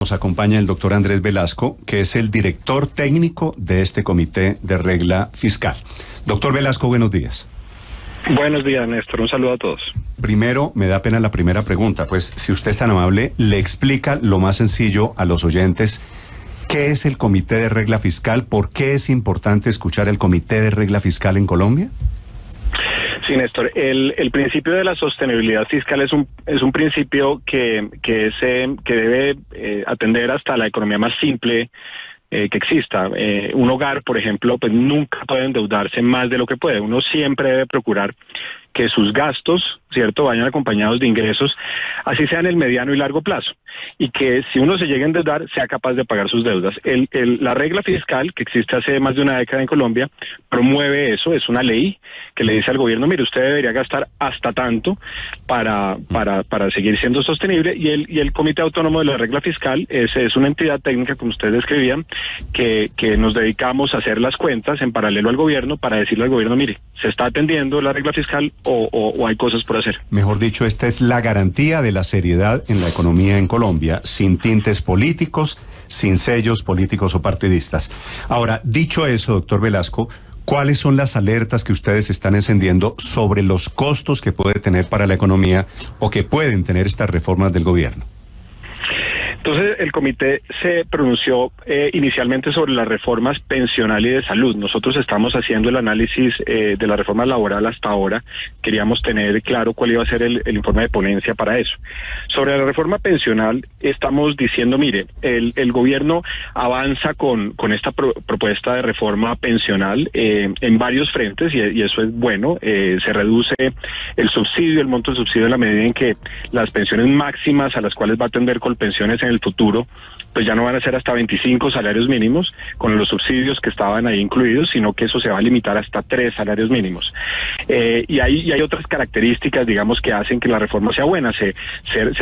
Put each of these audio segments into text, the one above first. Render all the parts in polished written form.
Nos acompaña el doctor Andrés Velasco, que es el director técnico de este comité de regla fiscal. Doctor Velasco, buenos días. Buenos días, Néstor. Un saludo a todos. Primero, me da pena la primera pregunta, pues si usted es tan amable, le explica lo más sencillo a los oyentes. ¿Qué es el comité de regla fiscal? ¿Por qué es importante escuchar el comité de regla fiscal en Colombia? Sí, Néstor, el principio de la sostenibilidad fiscal es un principio que debe atender hasta la economía más simple que exista. Un hogar, por ejemplo, pues nunca puede endeudarse más de lo que puede. Uno siempre debe procurar que sus gastos, ¿cierto?, vayan acompañados de ingresos, así sea en el mediano y largo plazo, y que si uno se llega a endeudar, sea capaz de pagar sus deudas. La regla fiscal, que existe hace más de una década en Colombia, promueve eso, es una ley que le dice al gobierno, mire, usted debería gastar hasta tanto para seguir siendo sostenible, y el Comité Autónomo de la Regla Fiscal es una entidad técnica, como ustedes describían, que nos dedicamos a hacer las cuentas en paralelo al gobierno para decirle al gobierno, mire, se está atendiendo la regla fiscal o hay cosas por hacer. Mejor dicho, esta es la garantía de la seriedad en la economía en Colombia, sin tintes políticos, sin sellos políticos o partidistas. Ahora, dicho eso, doctor Velasco, ¿cuáles son las alertas que ustedes están encendiendo sobre los costos que puede tener para la economía o que pueden tener estas reformas del gobierno? Entonces, el comité se pronunció inicialmente sobre las reformas pensional y de salud. Nosotros estamos haciendo el análisis de la reforma laboral hasta ahora. Queríamos tener claro cuál iba a ser el informe de ponencia para eso. Sobre la reforma pensional, estamos diciendo, mire, el gobierno avanza con esta propuesta de reforma pensional en varios frentes, y eso es bueno. Se reduce el subsidio, el monto del subsidio en la medida en que las pensiones máximas a las cuales va a atender Colpensiones en el futuro, pues ya no van a ser hasta 25 salarios mínimos con los subsidios que estaban ahí incluidos, sino que eso se va a limitar hasta 3 salarios mínimos. Y hay otras características, digamos, que hacen que la reforma sea buena. Se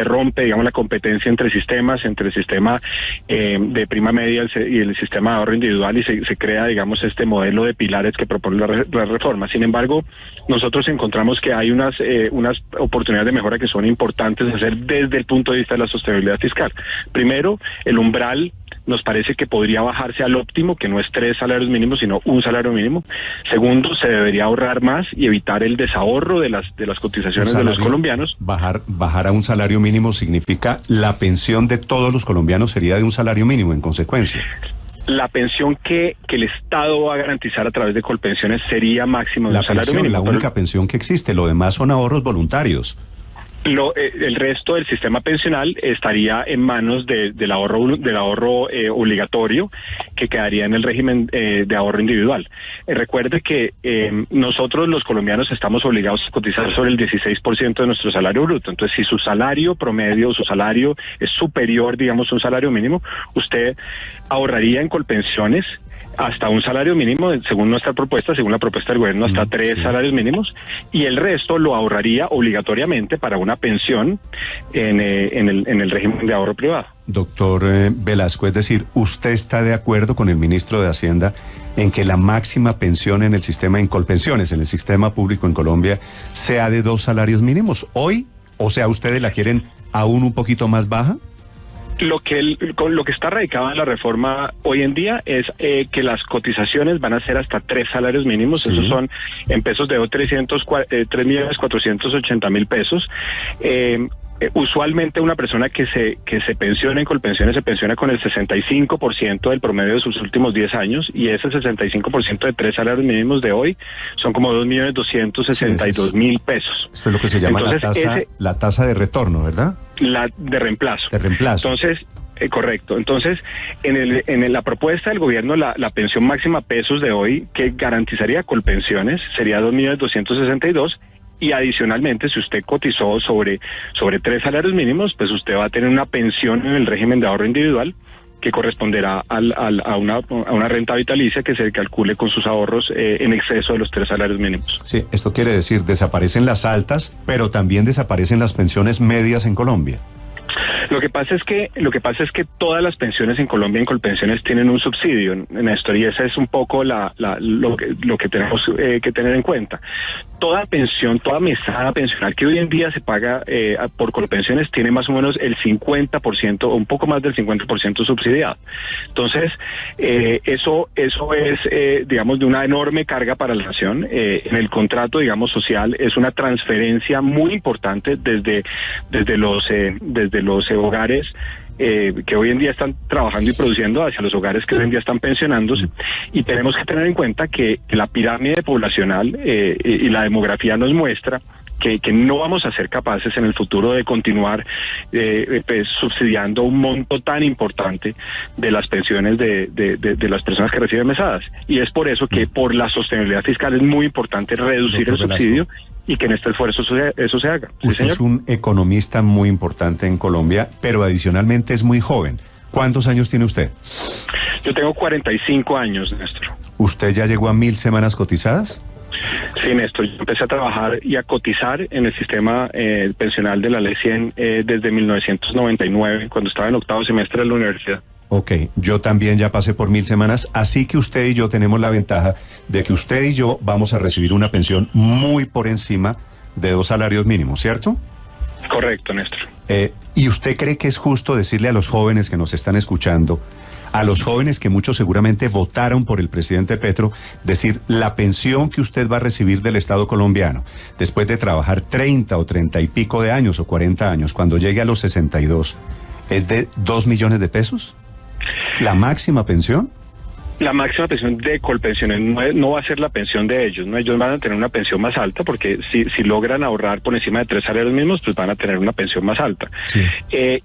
rompe, digamos, la competencia entre sistemas, entre el sistema de prima media y el sistema de ahorro individual, y se crea, digamos, este modelo de pilares que propone la reforma. Sin embargo, nosotros encontramos que hay unas oportunidades de mejora que son importantes hacer desde el punto de vista de la sostenibilidad fiscal. Primero, el umbral nos parece que podría bajarse al óptimo, que no es 3 salarios mínimos, sino 1 salario mínimo. Segundo, se debería ahorrar más y evitar el desahorro de las cotizaciones de los colombianos. Bajar a un salario mínimo significa la pensión de todos los colombianos sería de un salario mínimo, en consecuencia. La pensión que el Estado va a garantizar a través de Colpensiones sería máximo de un salario mínimo. La única pensión que existe, lo demás son ahorros voluntarios. El resto del sistema pensional estaría en manos del ahorro obligatorio, que quedaría en el régimen de ahorro individual. Recuerde que nosotros los colombianos estamos obligados a cotizar sobre el 16% de nuestro salario bruto. Entonces, si su salario promedio, su salario es superior, digamos, a un salario mínimo, usted ahorraría en Colpensiones hasta un salario mínimo, según nuestra propuesta, según la propuesta del gobierno, hasta 3 salarios mínimos, y el resto lo ahorraría obligatoriamente para una pensión en el régimen de ahorro privado. Doctor Velasco, es decir, ¿usted está de acuerdo con el ministro de Hacienda en que la máxima pensión en el sistema, en Colpensiones, en el sistema público en Colombia, sea de 2 salarios mínimos hoy? O sea, ¿ustedes la quieren aún un poquito más baja? Lo que está radicado en la reforma hoy en día es que las cotizaciones van a ser hasta 3 salarios mínimos. Sí. Esos son en pesos de 3.480.000 pesos. Usualmente una persona que se pensiona en Colpensiones se pensiona con el 65% del promedio de sus últimos 10 años, y ese 65% de 3 salarios mínimos de hoy son como 2.262.000 pesos. Eso es lo que se llama la tasa de retorno, ¿verdad? La de reemplazo. De reemplazo. Entonces, correcto. Entonces, en la propuesta del gobierno, la pensión máxima pesos de hoy que garantizaría Colpensiones sería 2.262.000. Y adicionalmente, si usted cotizó sobre 3 salarios mínimos, pues usted va a tener una pensión en el régimen de ahorro individual que corresponderá a una renta vitalicia que se calcule con sus ahorros en exceso de los 3 salarios mínimos. Sí, esto quiere decir, desaparecen las altas, pero también desaparecen las pensiones medias en Colombia. Lo que pasa es que todas las pensiones en Colombia en Colpensiones tienen un subsidio, Néstor, y esa es un poco lo que tenemos que tener en cuenta. Toda pensión, toda mesada pensional que hoy en día se paga por Colpensiones tiene más o menos el 50% o un poco más del 50% subsidiado. Entonces, eso es, digamos, de una enorme carga para la nación. En el contrato, digamos, social es una transferencia muy importante desde los hogares que hoy en día están trabajando y produciendo hacia los hogares que hoy en día están pensionándose, y tenemos que tener en cuenta que la pirámide poblacional y la demografía nos muestra que no vamos a ser capaces en el futuro de continuar subsidiando un monto tan importante de las pensiones de las personas que reciben mesadas. Y es por eso que por la sostenibilidad fiscal es muy importante reducir el subsidio y que en este esfuerzo eso se haga. Usted es un economista muy importante en Colombia, pero adicionalmente es muy joven. ¿Cuántos años tiene usted? Yo tengo 45 años, Néstor. ¿Usted ya llegó a 1.000 semanas cotizadas? Sí, Néstor, yo empecé a trabajar y a cotizar en el sistema pensional de la Ley 100 desde 1999, cuando estaba en octavo semestre de la universidad. Ok, yo también ya pasé por 1.000 semanas, así que usted y yo tenemos la ventaja de que usted y yo vamos a recibir una pensión muy por encima de 2 salarios mínimos, ¿cierto? Correcto, Néstor. ¿Y usted cree que es justo decirle a los jóvenes que nos están escuchando, a los jóvenes que muchos seguramente votaron por el presidente Petro, decir la pensión que usted va a recibir del Estado colombiano después de trabajar 30 o 30 y pico de años o 40 años, cuando llegue a los 62, es de 2 millones de pesos? ¿La máxima pensión? La máxima pensión de Colpensiones no va a ser la pensión de ellos, ¿no? Ellos van a tener una pensión más alta porque si logran ahorrar por encima de 3 salarios mínimos, pues van a tener una pensión más alta. Sí.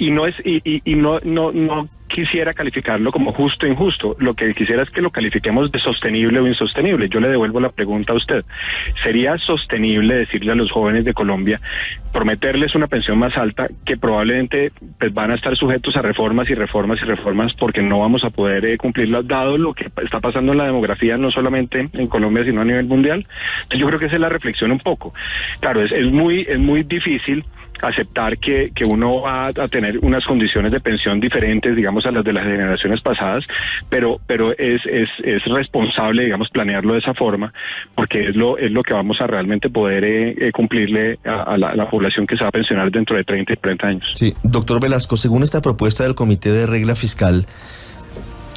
No quisiera calificarlo como justo o injusto. Lo que quisiera es que lo califiquemos de sostenible o insostenible. Yo le devuelvo la pregunta a usted. ¿Sería sostenible decirle a los jóvenes de Colombia, prometerles una pensión más alta que probablemente pues, van a estar sujetos a reformas porque no vamos a poder cumplirlas, dado lo que está pasando en la demografía, no solamente en Colombia, sino a nivel mundial? Entonces yo creo que esa es la reflexión un poco. Claro, es muy difícil aceptar que uno va a tener unas condiciones de pensión diferentes, digamos, a las de las generaciones pasadas, pero es responsable, digamos, planearlo de esa forma, porque es lo que vamos a realmente poder cumplirle a la población que se va a pensionar dentro de 30 y 40 años. Sí, doctor Velasco, según esta propuesta del Comité de Regla Fiscal,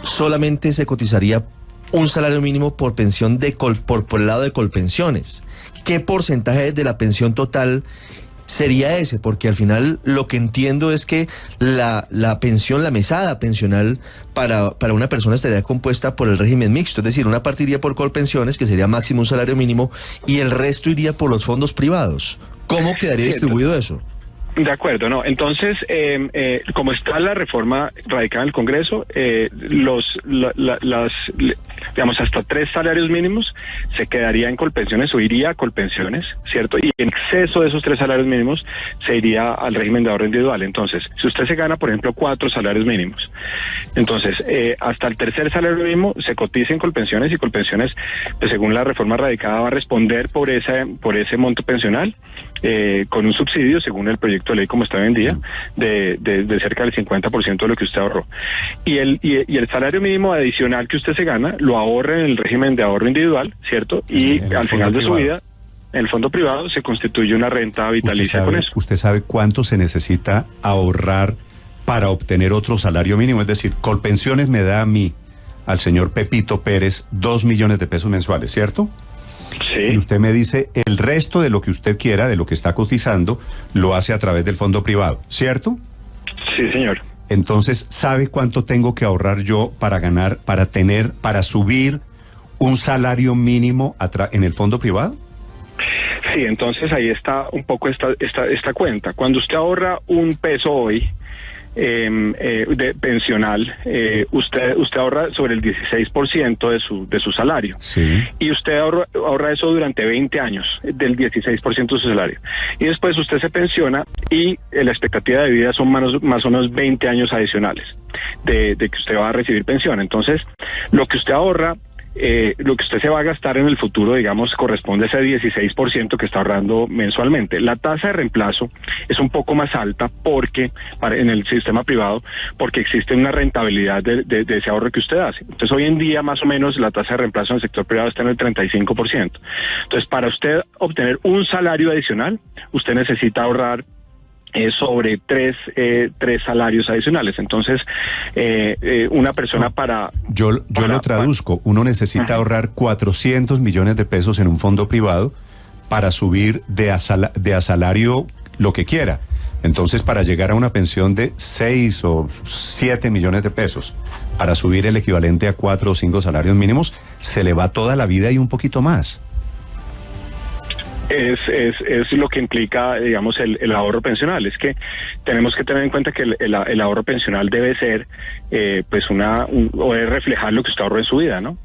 solamente se cotizaría un salario mínimo por pensión por el lado de Colpensiones. ¿Qué porcentaje de la pensión total sería ese? Porque al final lo que entiendo es que la pensión, la mesada pensional para una persona estaría compuesta por el régimen mixto, es decir, una parte iría por Colpensiones, que sería máximo un salario mínimo, y el resto iría por los fondos privados. ¿Cómo quedaría distribuido eso? De acuerdo, no. Entonces, como está la reforma radicada en el Congreso, digamos, hasta 3 salarios mínimos se quedaría en Colpensiones o iría a Colpensiones, ¿cierto? Y en exceso de esos 3 salarios mínimos se iría al régimen de ahorro individual. Entonces, si usted se gana, por ejemplo, 4 salarios mínimos, entonces, hasta el tercer salario mínimo se cotiza en Colpensiones, y Colpensiones, pues, según la reforma radicada, va a responder por ese monto pensional, con un subsidio, según el proyecto de ley como está hoy en día, de cerca del 50% de lo que usted ahorró. Y el salario mínimo adicional que usted se gana, lo ahorra en el régimen de ahorro individual, ¿cierto? Y al final de su vida, en el fondo privado, se constituye una renta vitalicia con eso. ¿Usted sabe cuánto se necesita ahorrar para obtener otro salario mínimo? Es decir, Colpensiones me da a mí, al señor Pepito Pérez, 2 millones de pesos mensuales, ¿cierto? Sí. Y usted me dice, el resto de lo que usted quiera, de lo que está cotizando, lo hace a través del fondo privado, ¿cierto? Sí, señor. Entonces, ¿sabe cuánto tengo que ahorrar yo para subir un salario mínimo en el fondo privado? Sí, entonces ahí está un poco esta cuenta. Cuando usted ahorra un peso hoy, de pensional, usted ahorra sobre el 16% de su salario. Sí. Y usted ahorra eso durante 20 años, del 16% de su salario. Y después usted se pensiona y la expectativa de vida son más o menos 20 años adicionales de que usted va a recibir pensión. Entonces, lo que usted ahorra lo que usted se va a gastar en el futuro, digamos, corresponde a ese 16% que está ahorrando mensualmente. La tasa de reemplazo es un poco más alta porque en el sistema privado, porque existe una rentabilidad de ese ahorro que usted hace. Entonces, hoy en día, más o menos, la tasa de reemplazo en el sector privado está en el 35%. Entonces, para usted obtener un salario adicional, usted necesita ahorrar sobre tres salarios adicionales. Entonces, una persona para... Yo lo traduzco. Uno necesita ahorrar 400 millones de pesos en un fondo privado para subir de a salario lo que quiera. Entonces, para llegar a una pensión de 6 o 7 millones de pesos, para subir el equivalente a 4 o 5 salarios mínimos, se le va toda la vida y un poquito más. Es lo que implica, digamos, el ahorro pensional. Es que tenemos que tener en cuenta que el ahorro pensional debe ser, o debe reflejar lo que usted ahorró en su vida, ¿no?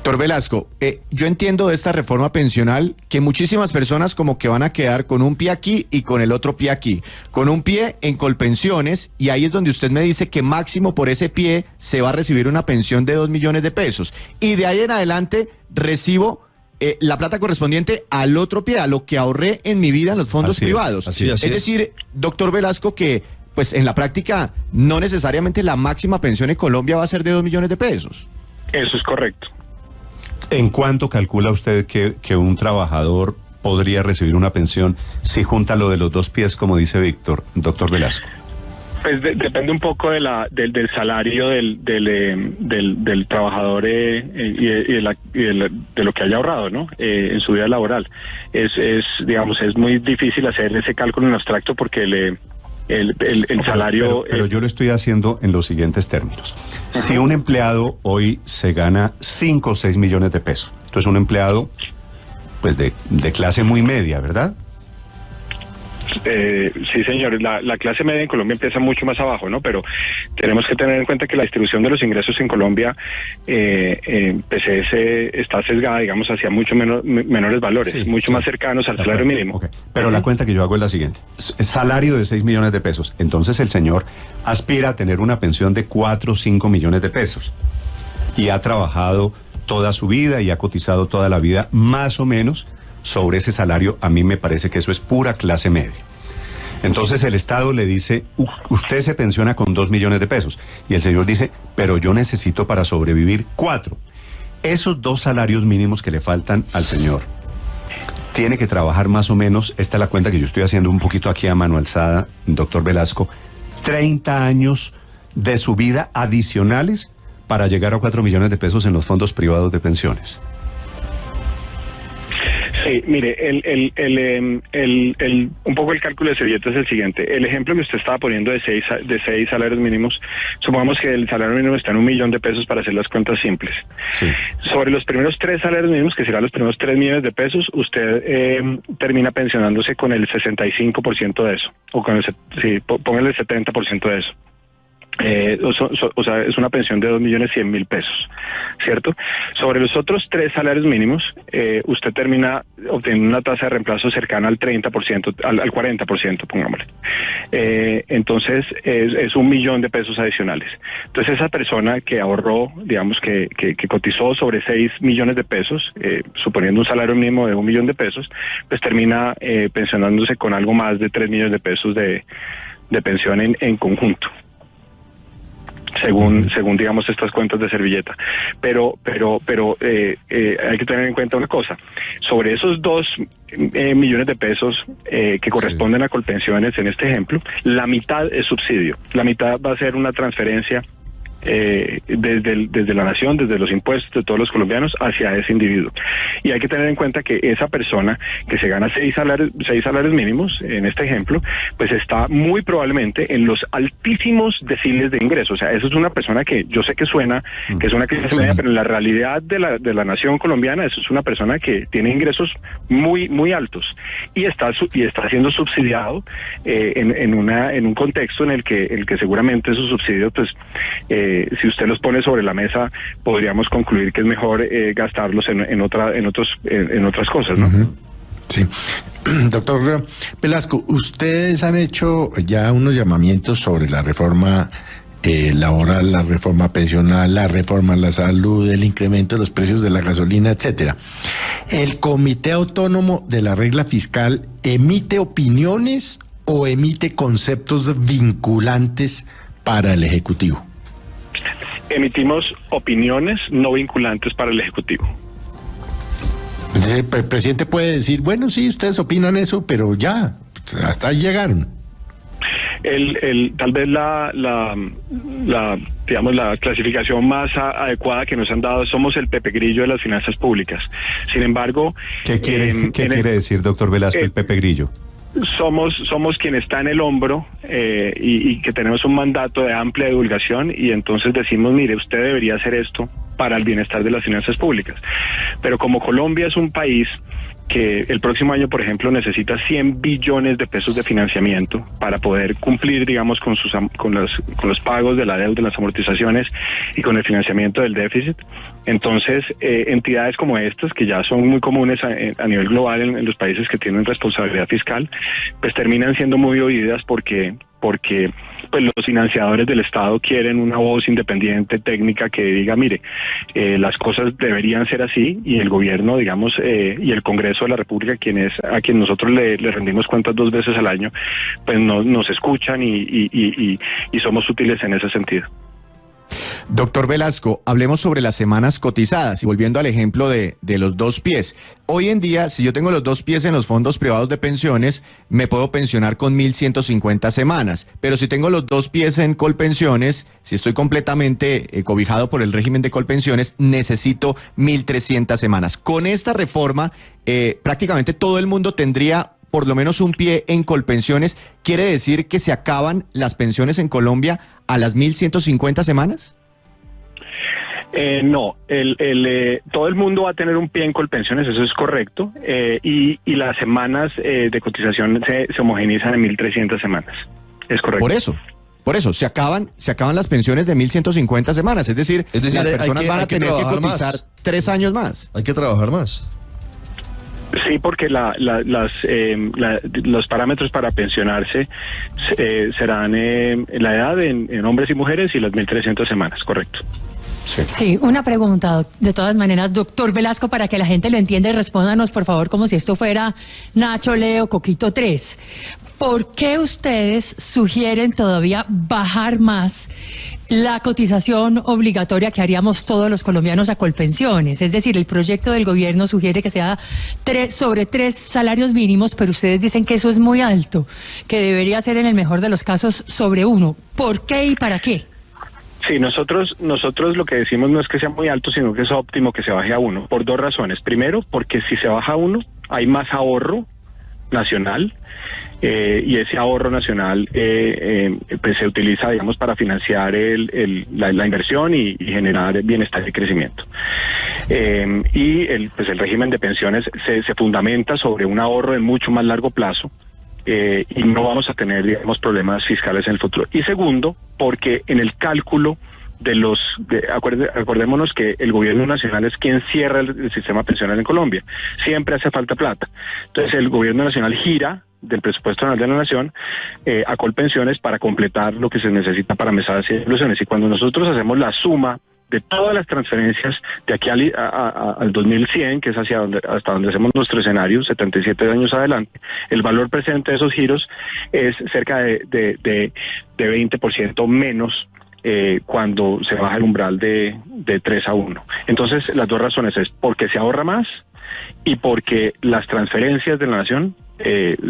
Doctor Velasco, yo entiendo de esta reforma pensional que muchísimas personas como que van a quedar con un pie aquí y con el otro pie aquí, con un pie en Colpensiones, y ahí es donde usted me dice que máximo por ese pie se va a recibir una pensión de 2 millones de pesos, y de ahí en adelante recibo la plata correspondiente al otro pie, a lo que ahorré en mi vida en los fondos privados. Es decir, doctor Velasco, que pues en la práctica no necesariamente la máxima pensión en Colombia va a ser de 2 millones de pesos. Eso es correcto. ¿En cuánto calcula usted que un trabajador podría recibir una pensión si junta lo de los dos pies, como dice Víctor, doctor Velasco? Pues depende un poco del salario del trabajador y de lo que haya ahorrado, ¿no? En su vida laboral. Digamos, es muy difícil hacer ese cálculo en abstracto porque el salario... Pero yo lo estoy haciendo en los siguientes términos. Si un empleado hoy se gana 5 o 6 millones de pesos, entonces un empleado pues de clase muy media, ¿verdad? Sí, señores, la clase media en Colombia empieza mucho más abajo, ¿no? Pero tenemos que tener en cuenta que la distribución de los ingresos en Colombia está sesgada, digamos, hacia mucho menores valores, mucho más cercanos al salario mínimo. Okay. Pero la cuenta que yo hago es la siguiente: salario de 6 millones de pesos. Entonces el señor aspira a tener una pensión de 4 o 5 millones de pesos y ha trabajado toda su vida y ha cotizado toda la vida más o menos sobre ese salario. A mí me parece que eso es pura clase media. Entonces el Estado le dice, usted se pensiona con 2 millones de pesos. Y el señor dice, pero yo necesito para sobrevivir 4. Esos 2 salarios mínimos que le faltan al señor, tiene que trabajar más o menos, esta es la cuenta que yo estoy haciendo un poquito aquí a mano alzada, doctor Velasco, 30 años de su vida adicionales para llegar a 4 millones de pesos en los fondos privados de pensiones. Sí, mire, un poco el cálculo de servilleta es el siguiente. El ejemplo que usted estaba poniendo de seis salarios mínimos, supongamos que el salario mínimo está en 1 millón de pesos para hacer las cuentas simples. Sí. Sobre los primeros 3 salarios mínimos, que serán los primeros 3 millones de pesos, usted termina pensionándose con el 65% de eso, o con póngale el 70% de eso. O sea, es una pensión de 2.100.000 pesos, ¿cierto? Sobre los otros 3 salarios mínimos, usted termina obteniendo una tasa de reemplazo cercana al 30%, al 40%, pongámosle. Entonces, es 1 millón de pesos adicionales. Entonces, esa persona que ahorró, digamos, que cotizó sobre 6 millones de pesos, suponiendo un salario mínimo de 1 millón de pesos, pues termina pensionándose con algo más de 3 millones de pesos de pensión en conjunto. Según digamos estas cuentas de servilleta, pero hay que tener en cuenta una cosa: sobre esos 2 millones de pesos que corresponden a Colpensiones en este ejemplo, la mitad es subsidio, la mitad va a ser una transferencia desde la nación, desde los impuestos de todos los colombianos hacia ese individuo. Y hay que tener en cuenta que esa persona que se gana 6 salarios mínimos, en este ejemplo, pues está muy probablemente en los altísimos deciles de ingresos. O sea, eso es una persona que yo sé que suena, que es una clase media, pero en la realidad de la nación colombiana, eso es una persona que tiene ingresos muy, muy altos y está siendo subsidiado en un contexto en el que seguramente esos subsidios, pues, si usted los pone sobre la mesa, podríamos concluir que es mejor gastarlos en otras cosas, ¿no? Uh-huh. Sí. Doctor Velasco, ustedes han hecho ya unos llamamientos sobre la reforma laboral, la reforma pensional, la reforma a la salud, el incremento de los precios de la gasolina, etcétera. ¿El Comité Autónomo de la Regla Fiscal emite opiniones o emite conceptos vinculantes para el Ejecutivo? Emitimos opiniones no vinculantes para el Ejecutivo. El presidente puede decir, bueno, sí, ustedes opinan eso, pero ya, hasta ahí llegaron. Tal vez digamos, la clasificación más adecuada que nos han dado, somos el Pepe Grillo de las finanzas públicas. Sin embargo, ¿qué quiere decir, doctor Velasco, el Pepe Grillo? Somos quien está en el hombro y que tenemos un mandato de amplia divulgación, y entonces decimos, mire, usted debería hacer esto para el bienestar de las finanzas públicas. Pero como Colombia es un país que el próximo año, por ejemplo, necesita 100 billones de pesos de financiamiento para poder cumplir, digamos, con los pagos de la deuda, las amortizaciones y con el financiamiento del déficit. Entonces, entidades como estas, que ya son muy comunes a nivel global en los países que tienen responsabilidad fiscal, pues terminan siendo muy oídas porque pues los financiadores del Estado quieren una voz independiente, técnica, que diga, mire, las cosas deberían ser así, y el gobierno, digamos, y el Congreso de la República, a quien nosotros le rendimos cuentas 2 veces al año, pues nos escuchan y somos útiles en ese sentido. Doctor Velasco, hablemos sobre las semanas cotizadas y volviendo al ejemplo de los 2 pies. Hoy en día, si yo tengo los 2 pies en los fondos privados de pensiones, me puedo pensionar con 1.150 semanas. Pero si tengo los 2 pies en Colpensiones, si estoy completamente cobijado por el régimen de Colpensiones, necesito 1.300 semanas. Con esta reforma, prácticamente todo el mundo tendría por lo menos un pie en Colpensiones. ¿Quiere decir que se acaban las pensiones en Colombia a las 1.150 semamas? No, todo el mundo va a tener un pie en Colpensiones, eso es correcto, y las semanas de cotización se homogeneizan en 1.300 semanas, es correcto. Por eso, se acaban las pensiones de 1.150 semanas, es decir, las personas van a tener que cotizar más. 3 años más. Hay que trabajar más. Sí, porque los parámetros para pensionarse serán la edad en hombres y mujeres y las 1.300 semanas, correcto. Sí, una pregunta, de todas maneras, doctor Velasco, para que la gente lo entienda, y respóndanos, por favor, como si esto fuera Nacho, Leo, Coquito 3. ¿Por qué ustedes sugieren todavía bajar más la cotización obligatoria que haríamos todos los colombianos a Colpensiones? Es decir, el proyecto del gobierno sugiere que sea sobre 3 salarios mínimos, pero ustedes dicen que eso es muy alto, que debería ser en el mejor de los casos sobre 1. ¿Por qué y para qué? Sí, nosotros lo que decimos no es que sea muy alto, sino que es óptimo que se baje a 1, por 2 razones. Primero, porque si se baja a 1, hay más ahorro nacional, y ese ahorro nacional pues se utiliza, digamos, para financiar la inversión y generar bienestar y crecimiento. Y el régimen de pensiones se fundamenta sobre un ahorro de mucho más largo plazo, y no vamos a tener, digamos, problemas fiscales en el futuro. Y segundo, porque en el cálculo acordémonos que el gobierno nacional es quien cierra el sistema pensional en Colombia. Siempre hace falta plata. Entonces el gobierno nacional gira del presupuesto nacional de la nación a Colpensiones para completar lo que se necesita para mesadas y devoluciones. Y cuando nosotros hacemos la suma de todas las transferencias de aquí al 2100, que es hasta donde hacemos nuestro escenario, 77 años adelante, el valor presente de esos giros es cerca de 20% menos cuando se baja el umbral de 3 a 1. Entonces, las 2 razones es porque se ahorra más y porque las transferencias de la nación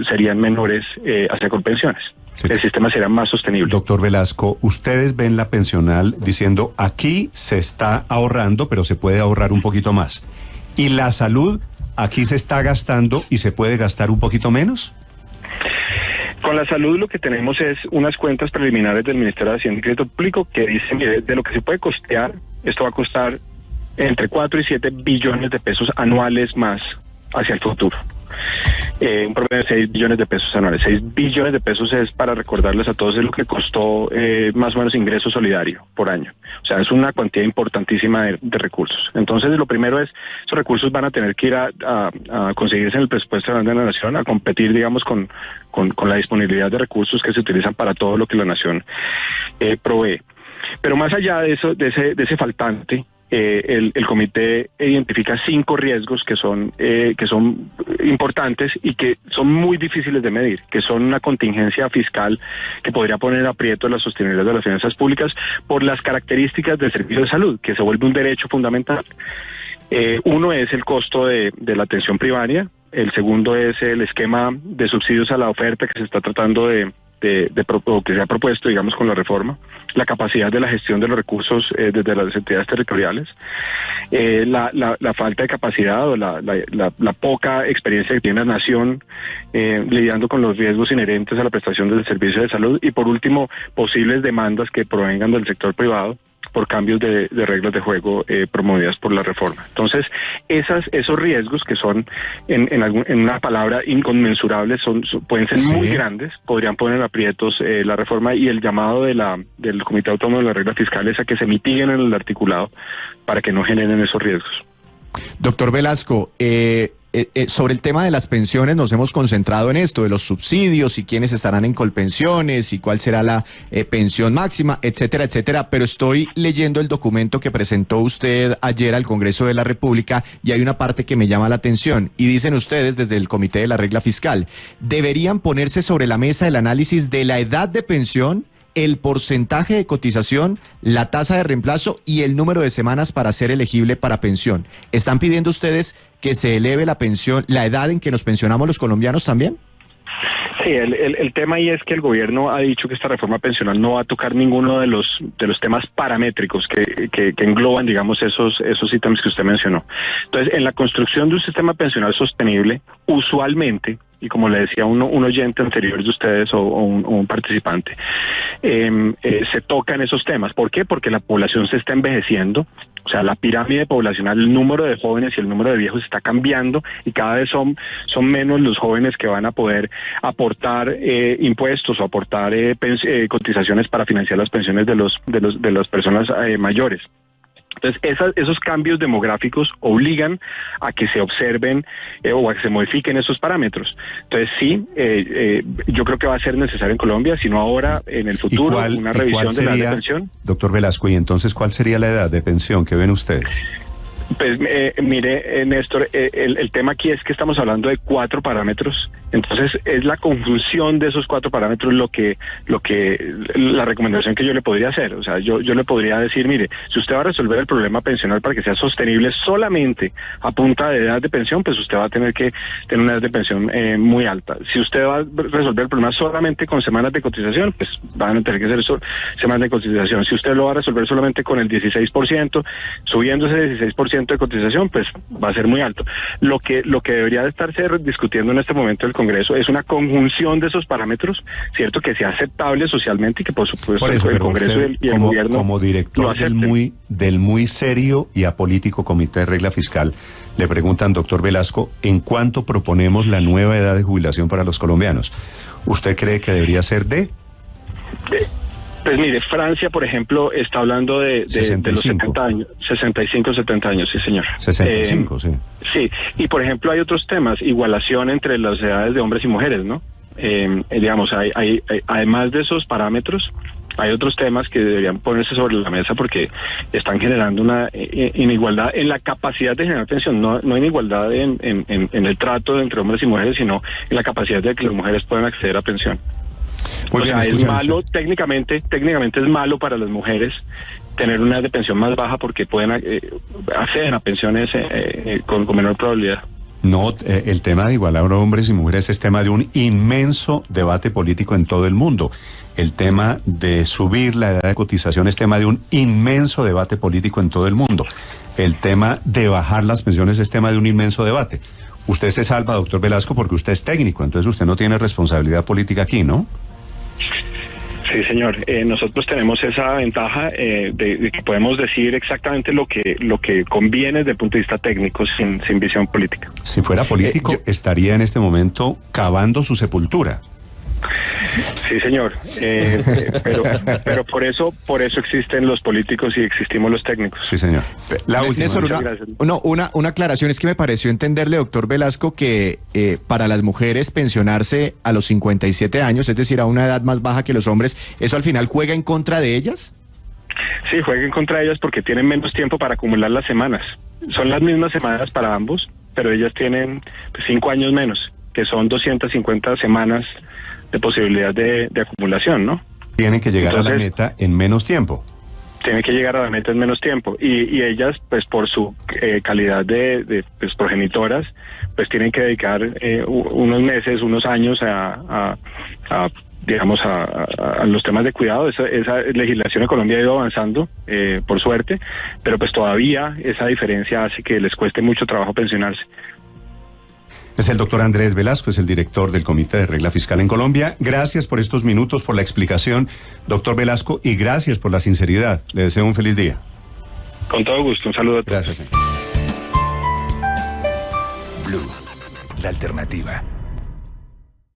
serían menores hacia Colpensiones. Sí. El sistema será más sostenible. Doctor Velasco, ustedes ven la pensional diciendo aquí se está ahorrando, pero se puede ahorrar un poquito más. ¿Y la salud aquí se está gastando y se puede gastar un poquito menos? Con la salud lo que tenemos es unas cuentas preliminares del Ministerio de Hacienda y Crédito Público que dicen, mire, de lo que se puede costear, esto va a costar entre 4 y 7 billones de pesos anuales más hacia el futuro. Un promedio de 6 billones de pesos anuales. 6 billones de pesos es, para recordarles a todos, es lo que costó más o menos ingreso solidario por año. O sea, es una cantidad importantísima de recursos. Entonces, lo primero es, esos recursos van a tener que ir a conseguirse en el presupuesto de la nación, a competir, digamos, con la disponibilidad de recursos que se utilizan para todo lo que la nación provee. Pero más allá de eso, de ese faltante, el comité identifica 5 riesgos que son importantes y que son muy difíciles de medir, que son una contingencia fiscal que podría poner en aprieto la sostenibilidad de las finanzas públicas por las características del servicio de salud, que se vuelve un derecho fundamental. Uno es el costo de la atención primaria, el segundo es el esquema de subsidios a la oferta que se está tratando o que se ha propuesto, digamos, con la reforma, la capacidad de la gestión de los recursos desde las entidades territoriales, la falta de capacidad o la poca experiencia que tiene la nación lidiando con los riesgos inherentes a la prestación del servicio de salud y, por último, posibles demandas que provengan del sector privado por cambios de reglas de juego promovidas por la reforma. Entonces, esos riesgos que son, en una palabra, inconmensurables, pueden ser muy grandes, podrían poner en aprietos la reforma, y el llamado del Comité Autónomo de la Regla Fiscal es a que se mitiguen en el articulado para que no generen esos riesgos. Doctor Velasco, sobre el tema de las pensiones nos hemos concentrado en esto, de los subsidios y quiénes estarán en colpensiones y cuál será la pensión máxima, etcétera, etcétera, pero estoy leyendo el documento que presentó usted ayer al Congreso de la República y hay una parte que me llama la atención y dicen ustedes desde el Comité de la Regla Fiscal, deberían ponerse sobre la mesa el análisis de la edad de pensión, el porcentaje de cotización, la tasa de reemplazo y el número de semanas para ser elegible para pensión. ¿Están pidiendo ustedes que se eleve la pensión, la edad en que nos pensionamos los colombianos también? Sí, el tema ahí es que el gobierno ha dicho que esta reforma pensional no va a tocar ninguno de los temas paramétricos que engloban, digamos, esos ítems que usted mencionó. Entonces, en la construcción de un sistema pensional sostenible, usualmente, y como le decía un oyente anterior de ustedes o un participante, se tocan esos temas. ¿Por qué? Porque la población se está envejeciendo, o sea, la pirámide poblacional, el número de jóvenes y el número de viejos está cambiando y cada vez son menos los jóvenes que van a poder aportar impuestos o aportar cotizaciones para financiar las pensiones de las personas mayores. Entonces, esos cambios demográficos obligan a que se observen o a que se modifiquen esos parámetros. Entonces, sí, yo creo que va a ser necesario en Colombia, si no ahora, en el futuro, una revisión de la edad de pensión. Doctor Velasco, ¿y entonces cuál sería la edad de pensión que ven ustedes? Pues mire, Néstor, el tema aquí es que estamos hablando de 4 parámetros, entonces es la conjunción de esos 4 parámetros lo que la recomendación que yo le podría hacer. O sea, yo le podría decir, mire, si usted va a resolver el problema pensional para que sea sostenible solamente a punta de edad de pensión, pues usted va a tener que tener una edad de pensión muy alta. Si usted va a resolver el problema solamente con semanas de cotización, pues van a tener que ser semanas de cotización. Si usted lo va a resolver solamente con el 16%, subiendo ese 16% de cotización, pues va a ser muy alto. Lo que debería de estarse discutiendo en este momento el Congreso es una conjunción de esos parámetros, cierto, que sea aceptable socialmente y que por supuesto el Congreso y el gobierno como director del muy serio y apolítico Comité de Regla Fiscal, le preguntan, doctor Velasco, ¿en cuánto proponemos la nueva edad de jubilación para los colombianos? ¿Usted cree que debería ser de? Pues mire, Francia, por ejemplo, está hablando de los 70 años, 65, 70 años, sí, señor. 65, sí. Sí, y por ejemplo hay otros temas, igualación entre las edades de hombres y mujeres, ¿no? Digamos, hay además de esos parámetros, hay otros temas que deberían ponerse sobre la mesa porque están generando una inigualdad en la capacidad de generar pensión, no inigualdad en el trato entre hombres y mujeres, sino en la capacidad de que las mujeres puedan acceder a pensión. Muy bien, es malo, técnicamente es malo para las mujeres tener una de pensión más baja porque pueden acceder a pensiones con menor probabilidad. No, el tema de igualar a hombres y mujeres es tema de un inmenso debate político en todo el mundo. El tema de subir la edad de cotización es tema de un inmenso debate político en todo el mundo. El tema de bajar las pensiones es tema de un inmenso debate. Usted se salva, doctor Velasco, porque usted es técnico, entonces usted no tiene responsabilidad política aquí, ¿no? Sí, señor. Nosotros tenemos esa ventaja de que podemos decir exactamente lo que conviene desde el punto de vista técnico, sin visión política. Si fuera político, estaría en este momento cavando su sepultura. Sí, señor. Pero por eso existen los políticos y existimos los técnicos. Sí, señor. La última. Una aclaración, es que me pareció entenderle, doctor Velasco, que para las mujeres pensionarse a los 57 años, es decir, a una edad más baja que los hombres, ¿eso al final juega en contra de ellas? Sí, jueguen contra ellas porque tienen menos tiempo para acumular las semanas. Son las mismas semanas para ambos, pero ellas tienen 5 años menos, que son 250 semanas de posibilidad de acumulación, ¿no? Tienen que llegar Entonces, a la meta en menos tiempo. Tienen que llegar a la meta en menos tiempo. Y ellas, pues por su calidad de progenitoras, pues tienen que dedicar unos meses, unos años a los temas de cuidado. Esa legislación en Colombia ha ido avanzando, por suerte, pero pues todavía esa diferencia hace que les cueste mucho trabajo pensionarse. Es el doctor Andrés Velasco, es el director del Comité de Regla Fiscal en Colombia. Gracias por estos minutos, por la explicación, doctor Velasco, y gracias por la sinceridad. Le deseo un feliz día. Con todo gusto, un saludo a todos. Gracias. Blue, la alternativa.